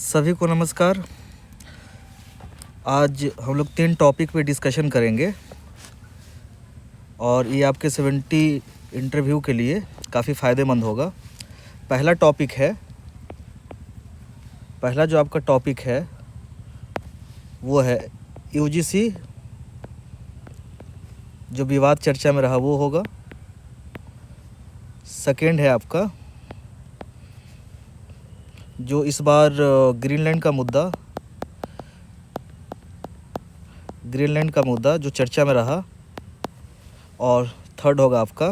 सभी को नमस्कार। आज हम लोग 3 टॉपिक पे डिस्कशन करेंगे और ये आपके 70 इंटरव्यू के लिए काफ़ी फ़ायदेमंद होगा। पहला जो आपका टॉपिक है वो है यूजीसी, जो विवाद चर्चा में रहा वो होगा। सेकेंड है आपका जो इस बार ग्रीनलैंड का मुद्दा जो चर्चा में रहा। और थर्ड होगा आपका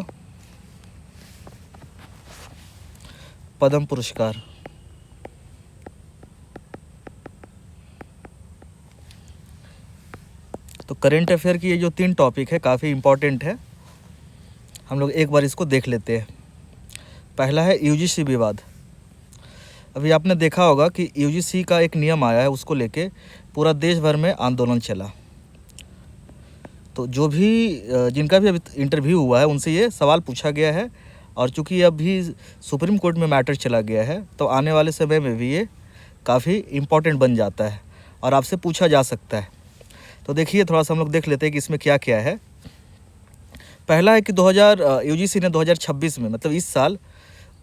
पद्म पुरस्कार। तो करेंट अफेयर की ये जो 3 टॉपिक है काफ़ी इम्पोर्टेंट है, हम लोग एक बार इसको देख लेते हैं। पहला है यूजीसी विवाद। अभी आपने देखा होगा कि यूजीसी का एक नियम आया है, उसको लेके पूरा देश भर में आंदोलन चला। तो जो भी जिनका भी अभी इंटरव्यू हुआ है उनसे ये सवाल पूछा गया है, और चूँकि अभी सुप्रीम कोर्ट में मैटर चला गया है तो आने वाले समय में भी ये काफ़ी इम्पोर्टेंट बन जाता है और आपसे पूछा जा सकता है। तो देखिए थोड़ा सा हम लोग देख लेते हैं कि इसमें क्या क्या है। पहला है कि यूजीसी ने 2026 में, मतलब इस साल,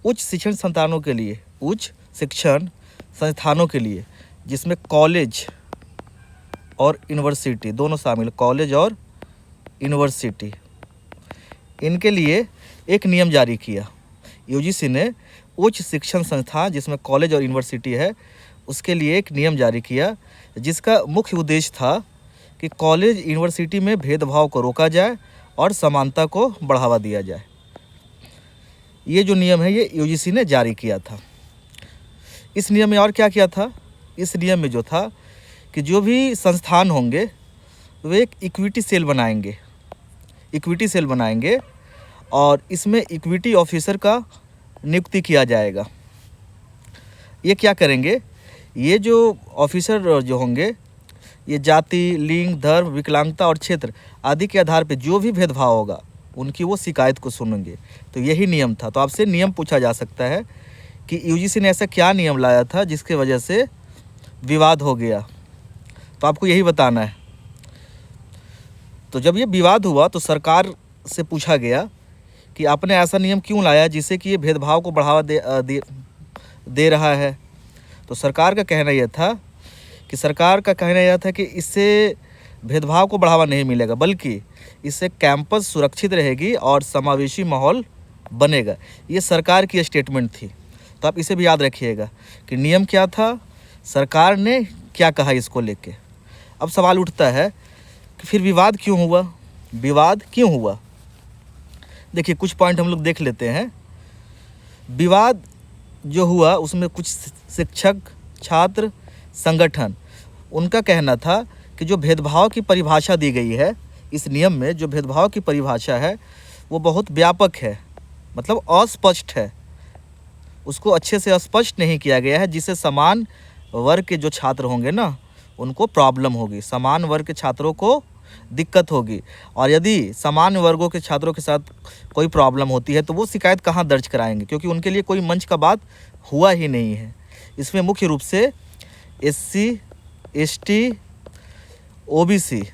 उच्च शिक्षण संस्थानों के लिए जिसमें कॉलेज और यूनिवर्सिटी दोनों शामिल, कॉलेज और यूनिवर्सिटी, इनके लिए एक नियम जारी किया। यूजीसी ने उच्च शिक्षण संस्थान जिसमें कॉलेज और यूनिवर्सिटी है उसके लिए एक नियम जारी किया, जिसका मुख्य उद्देश्य था कि कॉलेज यूनिवर्सिटी में भेदभाव को रोका जाए और समानता को बढ़ावा दिया जाए। ये जो नियम है ये यूजीसी ने जारी किया था। इस नियम में और क्या किया था? इस नियम में जो था कि जो भी संस्थान होंगे वे एक इक्विटी सेल बनाएंगे और इसमें इक्विटी ऑफिसर का नियुक्ति किया जाएगा। ये क्या करेंगे? ये जो ऑफिसर जो होंगे ये जाति, लिंग, धर्म, विकलांगता और क्षेत्र आदि के आधार पर जो भी भेदभाव होगा उनकी वो शिकायत को सुनेंगे। तो यही नियम था। तो आपसे नियम पूछा जा सकता है कि यूजीसी ने ऐसा क्या नियम लाया था जिसके वजह से विवाद हो गया, तो आपको यही बताना है। तो जब ये विवाद हुआ तो सरकार से पूछा गया कि आपने ऐसा नियम क्यों लाया जिससे कि ये भेदभाव को बढ़ावा दे रहा है। तो सरकार का कहना यह था कि इससे भेदभाव को बढ़ावा नहीं मिलेगा, बल्कि इससे कैंपस सुरक्षित रहेगी और समावेशी माहौल बनेगा। ये सरकार की स्टेटमेंट थी। तो आप इसे भी याद रखिएगा कि नियम क्या था, सरकार ने क्या कहा इसको लेके। अब सवाल उठता है कि फिर विवाद क्यों हुआ? देखिए कुछ पॉइंट हम लोग देख लेते हैं। विवाद जो हुआ उसमें कुछ शिक्षक, छात्र, संगठन, उनका कहना था कि जो भेदभाव की परिभाषा दी गई है इस नियम में, जो भेदभाव की परिभाषा है वो बहुत व्यापक है, मतलब अस्पष्ट है। उसको अच्छे से स्पष्ट नहीं किया गया है, जिससे समान वर्ग के जो छात्र होंगे ना उनको प्रॉब्लम होगी, समान वर्ग के छात्रों को दिक्कत होगी। और यदि समान वर्गों के छात्रों के साथ कोई प्रॉब्लम होती है तो वो शिकायत कहाँ दर्ज कराएंगे, क्योंकि उनके लिए कोई मंच का बात हुआ ही नहीं है। इसमें मुख्य रूप से SC, ST, OBC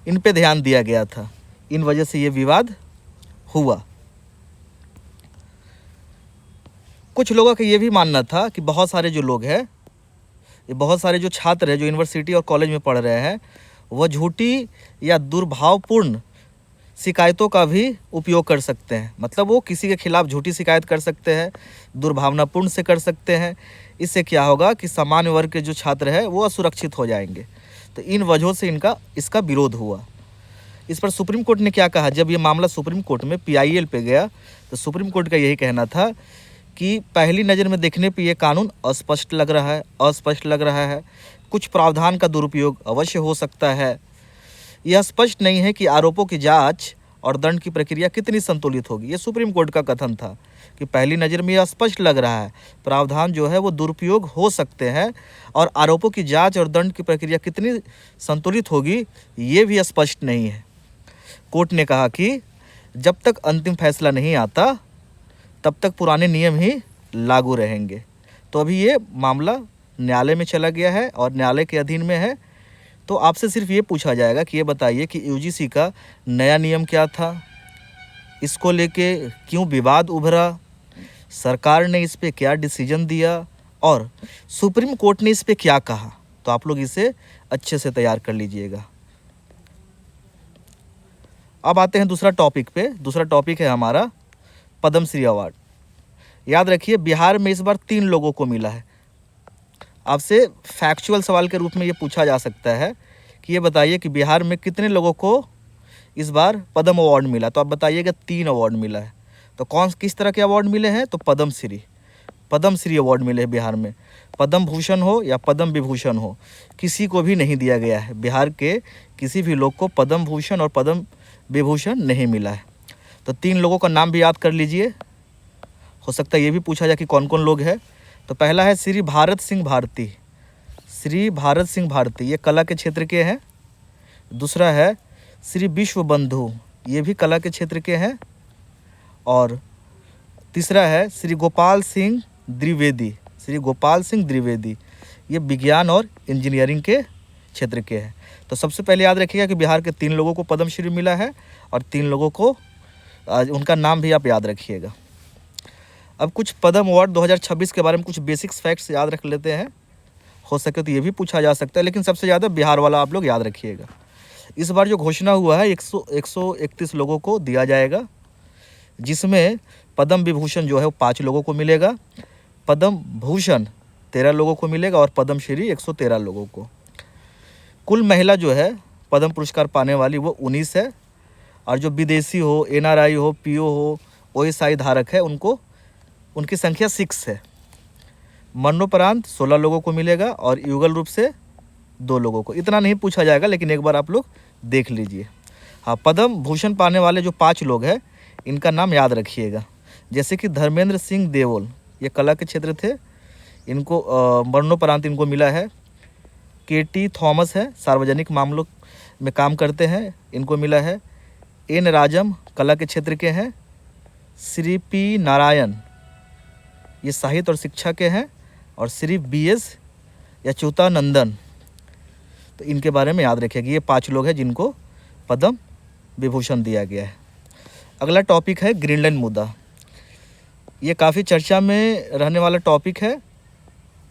इन पे ध्यान दिया गया था। इन वजह से ये विवाद हुआ। कुछ लोगों का ये भी मानना था कि बहुत सारे जो छात्र हैं जो यूनिवर्सिटी और कॉलेज में पढ़ रहे हैं वह झूठी या दुर्भावपूर्ण शिकायतों का भी उपयोग कर सकते हैं। मतलब वो किसी के खिलाफ झूठी शिकायत कर सकते हैं, दुर्भावनापूर्ण से कर सकते हैं। इससे क्या होगा कि सामान्य वर्ग के जो छात्र हैं वो असुरक्षित हो जाएंगे। तो इन वजहों से इसका विरोध हुआ। इस पर सुप्रीम कोर्ट ने क्या कहा? जब ये मामला सुप्रीम कोर्ट में PIL पे गया तो सुप्रीम कोर्ट का यही कहना था कि पहली नज़र में देखने पे ये कानून अस्पष्ट लग रहा है। कुछ प्रावधान का दुरुपयोग अवश्य हो सकता है। यह स्पष्ट नहीं है कि आरोपों की जांच और दंड की प्रक्रिया कितनी संतुलित होगी। ये सुप्रीम कोर्ट का कथन था कि पहली नज़र में यह स्पष्ट लग रहा है, प्रावधान जो है वो दुरुपयोग हो सकते हैं, और आरोपों की जांच और दंड की प्रक्रिया कितनी संतुलित होगी ये भी स्पष्ट नहीं है। कोर्ट ने कहा कि जब तक अंतिम फैसला नहीं आता तब तक पुराने नियम ही लागू रहेंगे। तो अभी ये मामला न्यायालय में चला गया है और न्यायालय के अधीन में है, तो आपसे सिर्फ ये पूछा जाएगा कि ये बताइए कि यूजीसी का नया नियम क्या था, इसको लेके क्यों विवाद उभरा, सरकार ने इस पे क्या डिसीजन दिया और सुप्रीम कोर्ट ने इस पे क्या कहा। तो आप लोग इसे अच्छे से तैयार कर लीजिएगा। अब आते हैं दूसरा टॉपिक पे। दूसरा टॉपिक है हमारा पद्मश्री अवार्ड। याद रखिए बिहार में इस बार 3 लोगों को मिला है। आपसे फैक्चुअल सवाल के रूप में ये पूछा जा सकता है कि ये बताइए कि बिहार में कितने लोगों को इस बार पद्म अवार्ड मिला। तो आप बताइएगा 3 अवार्ड मिला है। तो किस तरह के अवार्ड मिले हैं? तो पद्मश्री अवार्ड मिले हैं बिहार में। पद्म भूषण हो या पद्म विभूषण हो, किसी को भी नहीं दिया गया है। बिहार के किसी भी लोग को पद्म भूषण और पद्म विभूषण नहीं मिला है। तो 3 लोगों का नाम भी याद कर लीजिए। हो सकता है ये भी पूछा जाए कि कौन कौन लोग हैं। तो पहला है श्री भारत सिंह भारती। श्री भारत सिंह भारती ये कला के क्षेत्र के हैं। दूसरा है श्री विश्व बंधु, ये भी कला के क्षेत्र के हैं। और तीसरा है श्री गोपाल सिंह द्विवेदी। श्री गोपाल सिंह द्विवेदी ये विज्ञान और इंजीनियरिंग के क्षेत्र के हैं। तो सबसे पहले याद रखिएगा कि बिहार के 3 लोगों को पद्मश्री मिला है और 3 लोगों को उनका नाम भी आप याद रखिएगा। अब कुछ पद्म अवार्ड 2026 के बारे में कुछ बेसिक्स फैक्ट्स याद रख लेते हैं। हो सके तो ये भी पूछा जा सकता है, लेकिन सबसे ज़्यादा बिहार वाला आप लोग याद रखिएगा। इस बार जो घोषणा हुआ है 131 लोगों को दिया जाएगा, जिसमें पद्म विभूषण जो है वो 5 लोगों को मिलेगा, पद्म भूषण 13 लोगों को मिलेगा और पद्मश्री 113 लोगों को। कुल महिला जो है पद्म पुरस्कार पाने वाली वो 19 है। और जो विदेशी हो, एनआरआई हो, पीओ हो, ओएसआई धारक है उनकी संख्या 6 है। मरणोपरांत 16 लोगों को मिलेगा और युगल रूप से 2 लोगों को। इतना नहीं पूछा जाएगा, लेकिन एक बार आप लोग देख लीजिए। हाँ, पद्म भूषण पाने वाले जो 5 लोग हैं इनका नाम याद रखिएगा। जैसे कि धर्मेंद्र सिंह देओल, ये कला के क्षेत्र थे, इनको मरणोपरांत इनको मिला है। केटी थॉमस है, सार्वजनिक मामलों में काम करते हैं, इनको मिला है। एन राजम कला के क्षेत्र के हैं। श्री पी नारायण ये साहित्य और शिक्षा के हैं। और श्री BS अच्युतानंदन, तो इनके बारे में याद रखिएगा। ये 5 लोग हैं जिनको पद्म विभूषण दिया गया है। अगला टॉपिक है ग्रीनलैंड मुद्दा। ये काफ़ी चर्चा में रहने वाला टॉपिक है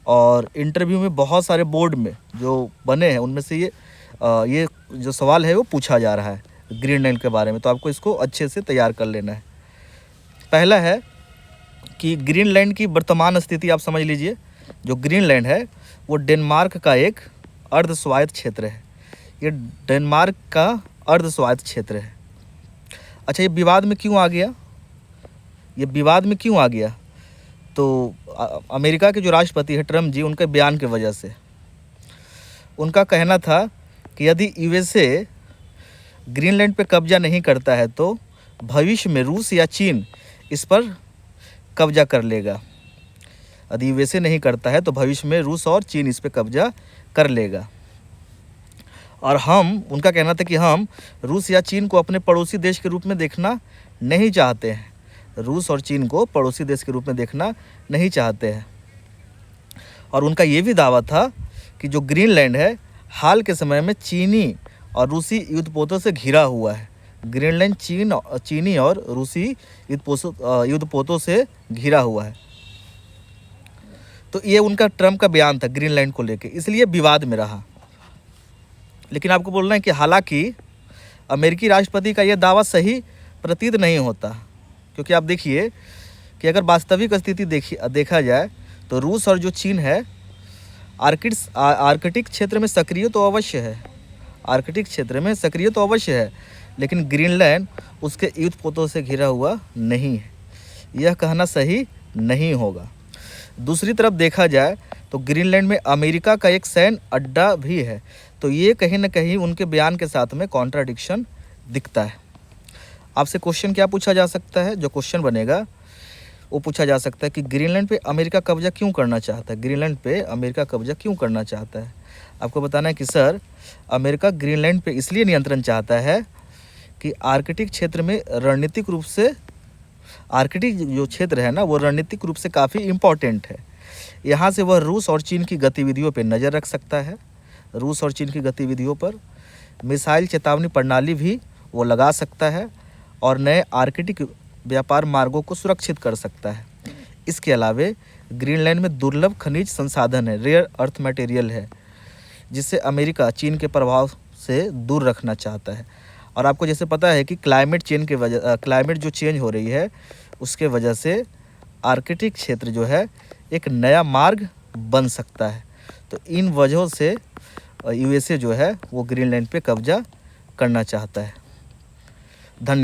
और इंटरव्यू में बहुत सारे बोर्ड में जो बने हैं उनमें से ये जो सवाल है वो पूछा जा रहा है ग्रीनलैंड के बारे में। तो आपको इसको अच्छे से तैयार कर लेना है। पहला है कि ग्रीनलैंड की वर्तमान स्थिति आप समझ लीजिए। जो ग्रीनलैंड है वो डेनमार्क का एक अर्ध स्वायत्त क्षेत्र है। ये डेनमार्क का अर्ध स्वायत्त क्षेत्र है। अच्छा, ये विवाद में क्यों आ गया? ये विवाद में क्यों आ गया? तो अमेरिका के जो राष्ट्रपति है ट्रम्प जी, उनके बयान की वजह से। उनका कहना था कि यदि यूएसए ग्रीनलैंड पे कब्जा नहीं करता है तो भविष्य में रूस या चीन इस पर कब्जा कर लेगा। यदि यूएसए नहीं करता है तो भविष्य में रूस और चीन इस पर कब्जा कर लेगा। और उनका कहना था कि हम रूस या चीन को अपने पड़ोसी देश के रूप में देखना नहीं चाहते हैं। रूस और चीन को पड़ोसी देश के रूप में देखना नहीं चाहते हैं। और उनका ये भी दावा था कि जो ग्रीनलैंड है हाल के समय में चीनी और रूसी युद्धपोतों से घिरा हुआ है। ग्रीनलैंड चीनी और रूसी युद्धपोतों से घिरा हुआ है। तो ये उनका ट्रम्प का बयान था ग्रीनलैंड को लेके, इसलिए विवाद में रहा। लेकिन आपको बोलना है कि हालांकि अमेरिकी राष्ट्रपति का यह दावा सही प्रतीत नहीं होता, क्योंकि आप देखिए कि अगर वास्तविक स्थिति देखा जाए तो रूस और जो चीन है आर्कटिक क्षेत्र में सक्रिय तो अवश्य है। आर्कटिक क्षेत्र में सक्रिय तो अवश्य है, लेकिन ग्रीनलैंड उसके युद्धपोतों से घिरा हुआ नहीं है। यह कहना सही नहीं होगा। दूसरी तरफ देखा जाए तो ग्रीनलैंड में अमेरिका का एक सैन्य अड्डा भी है। तो ये कहीं ना कहीं उनके बयान के साथ में कॉन्ट्राडिक्शन दिखता है। आपसे क्वेश्चन क्या पूछा जा सकता है? जो क्वेश्चन बनेगा वो पूछा जा सकता है कि ग्रीनलैंड पे अमेरिका कब्जा क्यों करना चाहता है? ग्रीनलैंड पे अमेरिका कब्जा क्यों करना चाहता है? आपको बताना है कि सर, अमेरिका ग्रीनलैंड पे इसलिए नियंत्रण चाहता है कि आर्कटिक क्षेत्र में रणनीतिक रूप से, आर्कटिक जो क्षेत्र है ना वो रणनीतिक रूप से काफ़ी इम्पॉर्टेंट है। यहाँ से वह रूस और चीन की गतिविधियों पर नज़र रख सकता है, रूस और चीन की गतिविधियों पर। मिसाइल चेतावनी प्रणाली भी वो लगा सकता है और नए आर्कटिक व्यापार मार्गों को सुरक्षित कर सकता है। इसके अलावा ग्रीनलैंड में दुर्लभ खनिज संसाधन है, रेयर अर्थ मटेरियल है, जिसे अमेरिका चीन के प्रभाव से दूर रखना चाहता है। और आपको जैसे पता है कि क्लाइमेट जो चेंज हो रही है उसके वजह से आर्कटिक क्षेत्र जो है एक नया मार्ग बन सकता है। तो इन वजहों से यूएसए जो है वो ग्रीनलैंड पे कब्जा करना चाहता है। धन्यवाद।